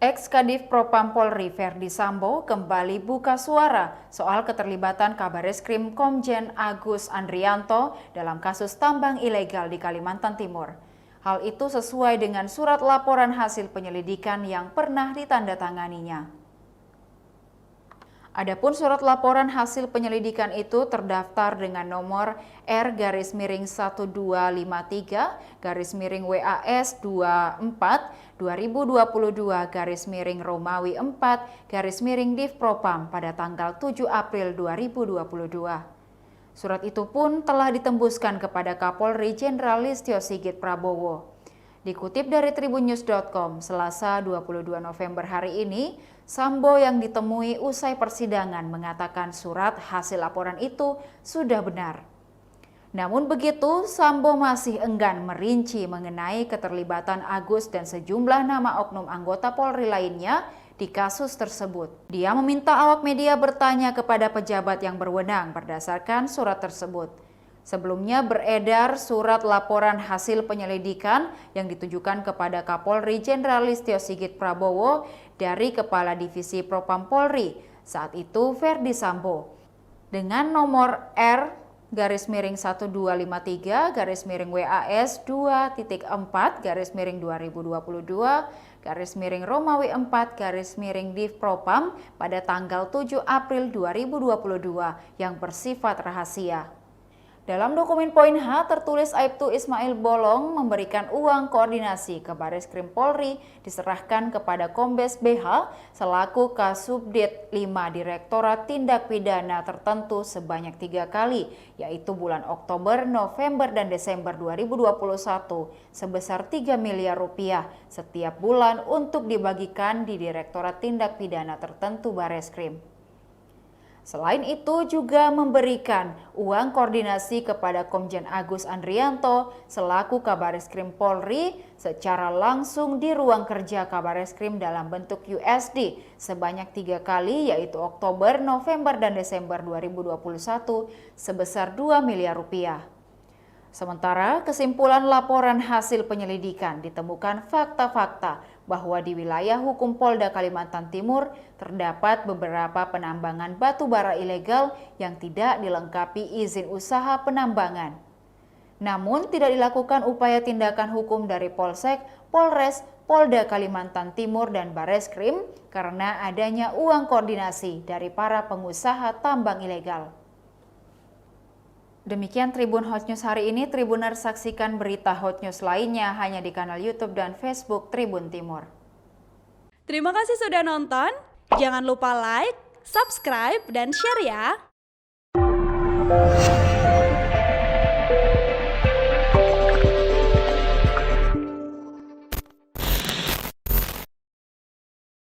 Ex-Kadif Propam Polri Ferdy Sambo kembali buka suara soal keterlibatan Kabareskrim Komjen Agus Andrianto dalam kasus tambang ilegal di Kalimantan Timur. Hal itu sesuai dengan surat laporan hasil penyelidikan yang pernah ditandatanganinya. Adapun surat laporan hasil penyelidikan itu terdaftar dengan nomor R-1253-WAS 24/2022-Romawi 4/Div Propam pada tanggal 7 April 2022. Surat itu pun telah ditembuskan kepada Kapolri Jenderal Listio Sigit Prabowo. Dikutip dari tribunnews.com, Selasa 22 November hari ini, Sambo yang ditemui usai persidangan mengatakan surat hasil laporan itu sudah benar. Namun begitu, Sambo masih enggan merinci mengenai keterlibatan Agus dan sejumlah nama oknum anggota Polri lainnya di kasus tersebut. Dia meminta awak media bertanya kepada pejabat yang berwenang berdasarkan surat tersebut. Sebelumnya beredar surat laporan hasil penyelidikan yang ditujukan kepada Kapolri Jenderal Listio Sigit Prabowo dari Kepala Divisi Propam Polri, saat itu Ferdy Sambo, dengan nomor R-1253-WAS 2.4/2022-Romawi 4/Div Propam pada tanggal 7 April 2022 yang bersifat rahasia. Dalam dokumen poin H tertulis Aibtu Ismail Bolong memberikan uang koordinasi ke Bareskrim Polri diserahkan kepada Kombes BH selaku Kasubdit 5 Direktorat Tindak Pidana Tertentu sebanyak 3 kali, yaitu bulan Oktober, November, dan Desember 2021 sebesar 3 miliar rupiah setiap bulan untuk dibagikan di Direktorat Tindak Pidana Tertentu Bareskrim. Selain itu juga memberikan uang koordinasi kepada Komjen Agus Andrianto selaku Kabareskrim Polri secara langsung di ruang kerja Kabareskrim dalam bentuk USD sebanyak 3 kali, yaitu Oktober, November, dan Desember 2021 sebesar 2 miliar rupiah. Sementara kesimpulan laporan hasil penyelidikan ditemukan fakta-fakta bahwa di wilayah hukum Polda Kalimantan Timur terdapat beberapa penambangan batu bara ilegal yang tidak dilengkapi izin usaha penambangan. Namun tidak dilakukan upaya tindakan hukum dari Polsek, Polres, Polda Kalimantan Timur, dan Bareskrim karena adanya uang koordinasi dari para pengusaha tambang ilegal. Demikian Tribun Hot News hari ini. Tribuners, saksikan berita Hot News lainnya hanya di kanal YouTube dan Facebook Tribun Timur. Terima kasih sudah nonton. Jangan lupa like, subscribe, dan share ya.